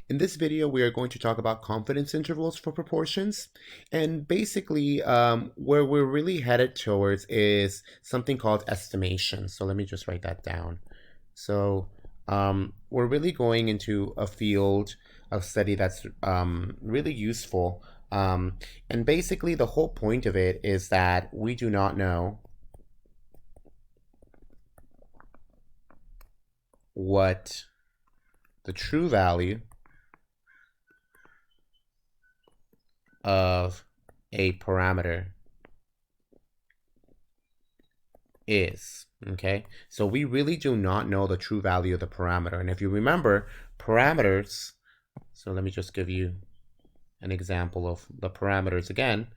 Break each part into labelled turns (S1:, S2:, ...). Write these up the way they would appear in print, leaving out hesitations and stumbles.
S1: In this video, we are going to talk about confidence intervals for proportions. And basically, where we're really headed towards is something called estimation. So let me just write that down. So we're really going into a field of study that's really useful. And basically, the whole point of it is that we do not know what the true value of a parameter is. Okay, so we really do not know the true value of the parameter. And if you remember, parameters, so let me just give you an example of the parameters again.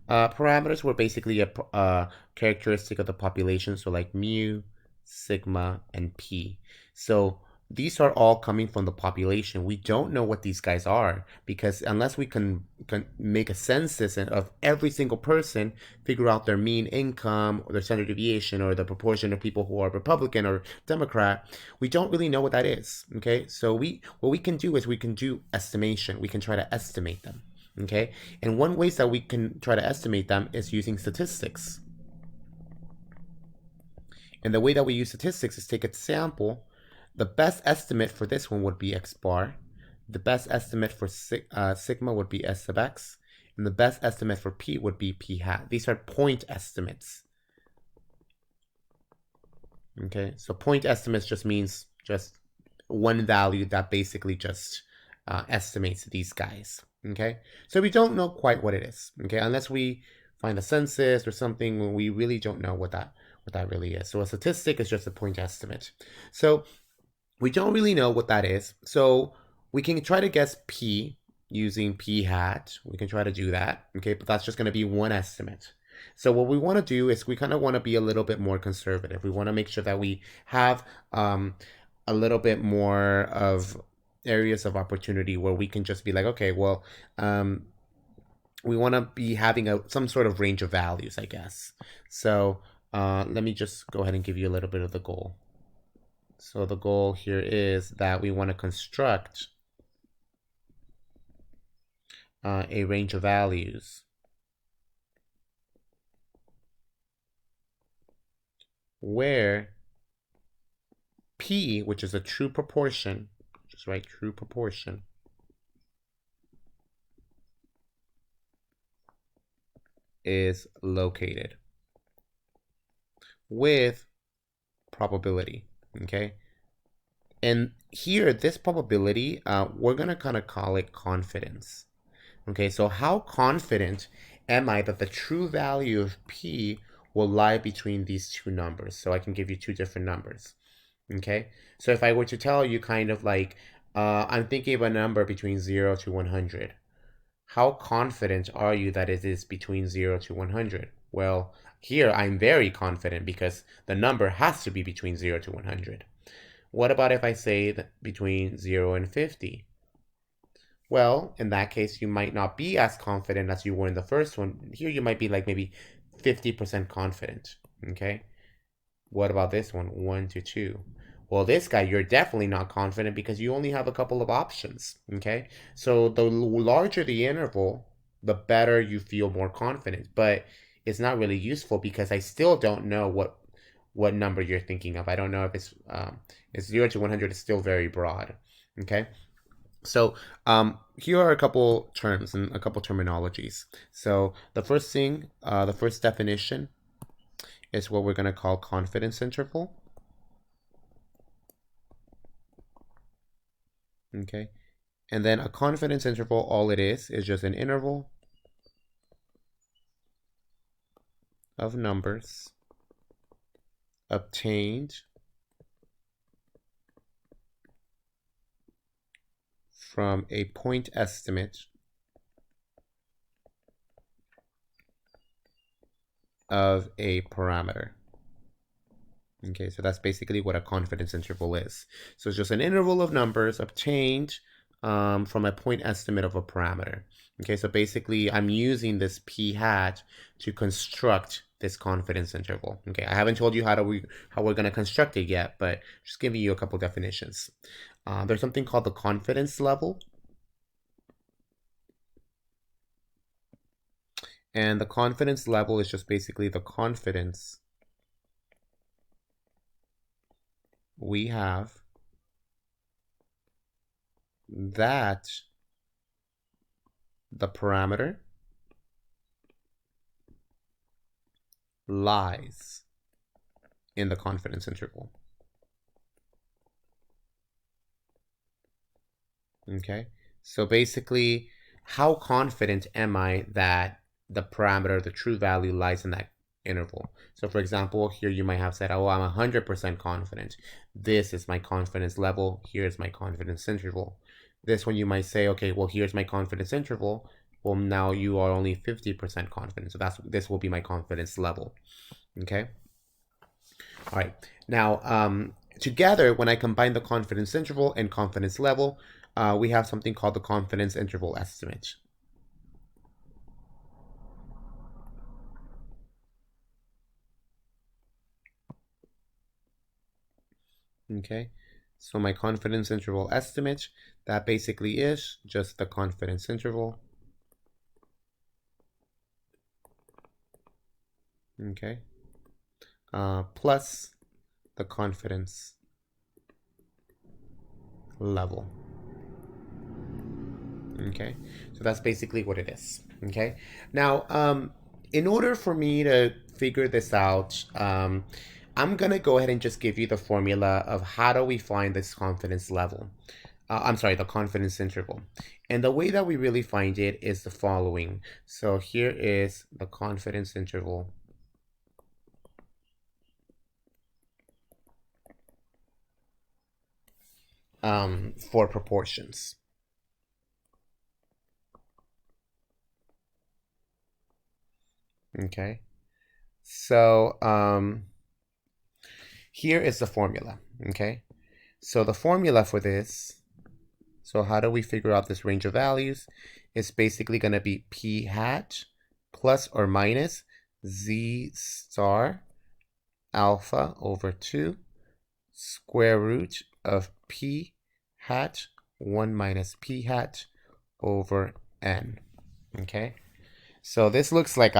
S1: Parameters were basically a characteristic of the population, so like mu, sigma, and p. So these are all coming from the population. We don't know what these guys are because unless we can make a census of every single person, figure out their mean income or their standard deviation or the proportion of people who are Republican or Democrat, we don't really know what that is. Okay, so what we can do is we can do estimation. We can try to estimate them. Okay, and one ways that we can try to estimate them is using statistics. And the way that we use statistics is take a sample. The best estimate for this one would be x bar. The best estimate for sigma would be s sub x. And the best estimate for p would be p hat. These are point estimates. Okay, so point estimates just means just one value that basically just estimates these guys. Okay, so we don't know quite what it is. Okay, unless we find a census or something, we really don't know what that really is. So a statistic is just a point estimate. So we don't really know what that is. So we can try to guess p using p hat. We can try to do that. Okay, but that's just going to be one estimate. So what we want to do is we kind of want to be a little bit more conservative. We want to make sure that we have a little bit more of areas of opportunity where we can just be like, okay, well, we want to be having some sort of range of values, I guess. So let me just go ahead and give you a little bit of the goal. So the goal here is that we want to construct a range of values where P, which is a true proportion, just write true proportion, is located with probability. Okay, and here this probability, we're gonna kind of call it confidence. Okay, so how confident am I that the true value of P will lie between these two numbers? So I can give you two different numbers. Okay, so if I were to tell you kind of like, I'm thinking of a number between 0 to 100. How confident are you that it is between 0 to 100? Well, here I'm very confident because the number has to be between 0 to 100. What about if I say that between 0 and 50? Well, in that case, you might not be as confident as you were in the first one. Here you might be like maybe 50% confident, okay? What about this one, 1 to 2? Well, this guy, you're definitely not confident because you only have a couple of options, okay? So the larger the interval, the better you feel more confident. But it's not really useful because I still don't know what number you're thinking of. I don't know if it's 0 to 100 is still very broad, okay? So here are a couple terms and a couple terminologies. So the first thing, the first definition is what we're going to call confidence interval. Okay, and then a confidence interval, all it is just an interval of numbers obtained from a point estimate of a parameter. Okay, so that's basically what a confidence interval is. So it's just an interval of numbers obtained from a point estimate of a parameter. Okay, so basically I'm using this p hat to construct this confidence interval. Okay, I haven't told you how we're going to construct it yet, but just giving you a couple definitions. There's something called the confidence level. And the confidence level is just basically the confidence we have that the parameter lies in the confidence interval. Okay, so basically, how confident am I that the parameter, the true value, lies in that interval? So for example, here you might have said, oh, I'm 100% confident. This is my confidence level. Here's my confidence interval. This one you might say, okay, well, here's my confidence interval. Well, now you are only 50% confident. So this will be my confidence level. Okay. All right. Now, together, when I combine the confidence interval and confidence level, we have something called the confidence interval estimate. Okay, so my confidence interval estimate, that basically is just the confidence interval. Okay, plus the confidence level. Okay, so that's basically what it is. Okay, now, in order for me to figure this out, I'm gonna go ahead and just give you the formula of how do we find this confidence level. I'm sorry, the confidence interval. And the way that we really find it is the following. So here is the confidence interval. For proportions. Okay. So here is the formula. Okay. So the formula for this, so how do we figure out this range of values? It's basically going to be p hat plus or minus z star alpha over 2 square root of p hat 1 minus p hat over n. Okay, so this looks like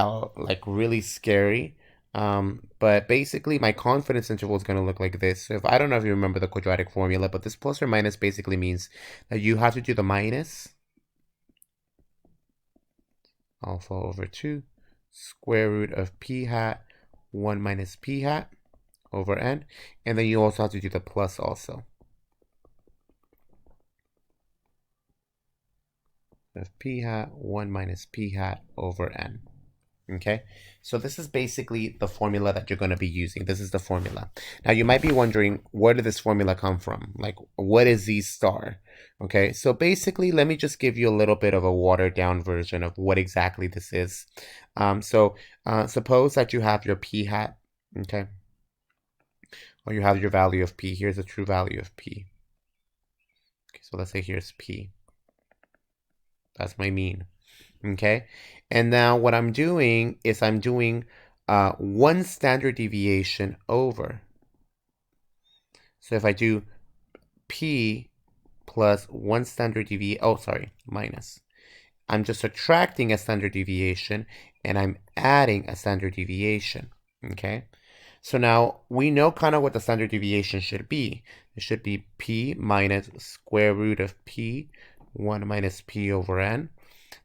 S1: really scary, but basically my confidence interval is going to look like this. So if I don't know if you remember the quadratic formula, but this plus or minus basically means that you have to do the minus alpha over 2 square root of p hat 1 minus p hat over n, and then you also have to do the plus also of p hat 1 minus p hat over n. Okay, so this is basically the formula that you're going to be using. This is the formula. Now you might be wondering, where did this formula come from? Like, what is z star? Okay, so basically, let me just give you a little bit of a watered down version of what exactly this is. Suppose that you have your p hat, okay, or you have your value of p. Here's the true value of p. Okay, so let's say here's p. That's my mean. Okay, and now what I'm doing is I'm doing 1 standard deviation over. So if I do p plus 1 standard deviation, oh sorry, minus. I'm just subtracting a standard deviation and I'm adding a standard deviation. Okay, so now we know kind of what the standard deviation should be. It should be p minus square root of p 1 minus p over n.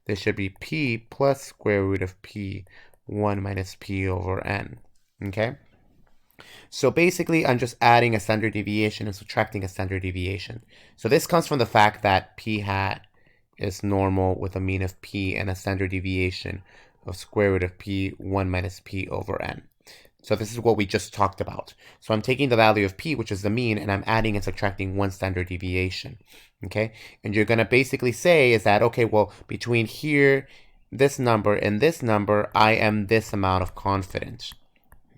S1: This should be p plus square root of p 1 minus p over n. Okay, so basically I'm just adding a standard deviation and subtracting a standard deviation. So this comes from the fact that p hat is normal with a mean of p and a standard deviation of square root of p 1 minus p over n. So this is what we just talked about. So I'm taking the value of p, which is the mean, and I'm adding and subtracting 1 standard deviation. Okay, and you're going to basically say is that, okay, well, between here, this number, and this number, I am this amount of confident.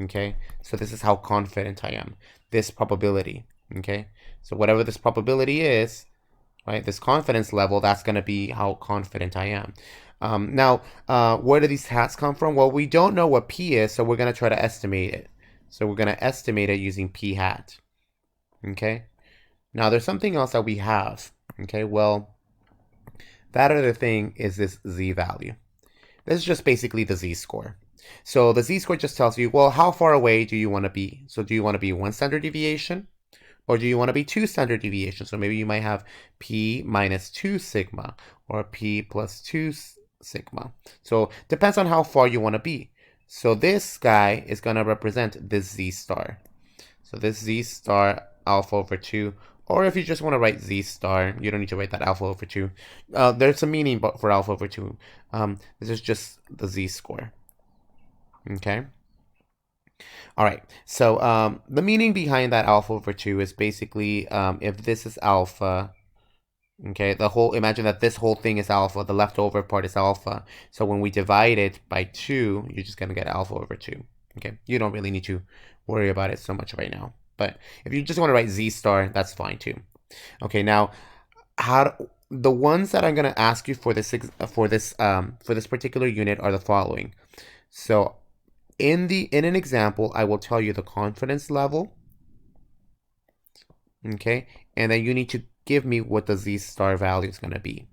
S1: Okay, so this is how confident I am, this probability. Okay, so whatever this probability is, right, this confidence level, that's going to be how confident I am. Now, where do these hats come from? Well, we don't know what p is, so we're going to try to estimate it. So we're going to estimate it using p hat. Okay, now there's something else that we have. Okay, well, that other thing is this z value. This is just basically the z-score. So the z-score just tells you, well, how far away do you want to be? So do you want to be 1 standard deviation? Or do you want to be 2 standard deviations? So maybe you might have p minus 2 sigma or p plus 2 sigma. So depends on how far you want to be. So this guy is going to represent this z star. So this z star alpha over 2. Or if you just want to write z star, you don't need to write that alpha over 2. There's a meaning for alpha over 2. This is just the z-score. Okay? All right, so the meaning behind that alpha over 2 is basically if this is alpha, okay, imagine that this whole thing is alpha, the leftover part is alpha. So when we divide it by 2, you're just going to get alpha over 2. Okay, you don't really need to worry about it so much right now. But if you just want to write z star, that's fine too. Okay, now the ones that I'm going to ask you for this particular unit are the following. So in an example, I will tell you the confidence level. Okay, and then you need to give me what the z star value is going to be.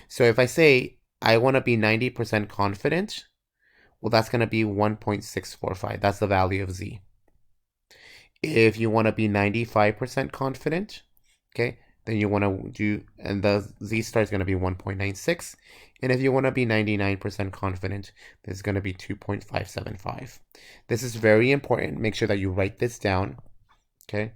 S1: So if I say I want to be 90% confident, well, that's going to be 1.645. That's the value of z. If you want to be 95% confident, okay, then you want to do, and the z star is going to be 1.96. And if you want to be 99% confident, this is going to be 2.575. This is very important. Make sure that you write this down, okay?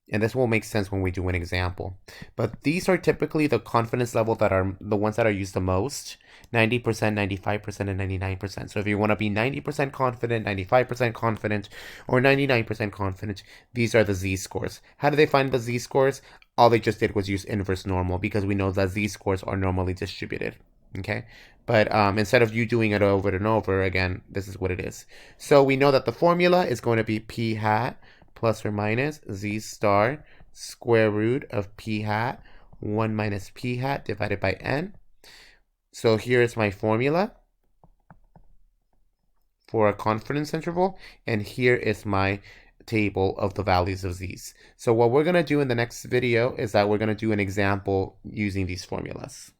S1: And this will make sense when we do an example. But these are typically the confidence level that are the ones that are used the most. 90%, 95%, and 99%. So if you want to be 90% confident, 95% confident, or 99% confident, these are the z-scores. How do they find the z-scores? All they just did was use inverse normal because we know that z-scores are normally distributed. Okay? But instead of you doing it over and over again, this is what it is. So we know that the formula is going to be p hat plus or minus z star square root of p hat 1 minus p hat divided by n. So here is my formula for a confidence interval, and here is my table of the values of z's. So what we're going to do in the next video is that we're going to do an example using these formulas.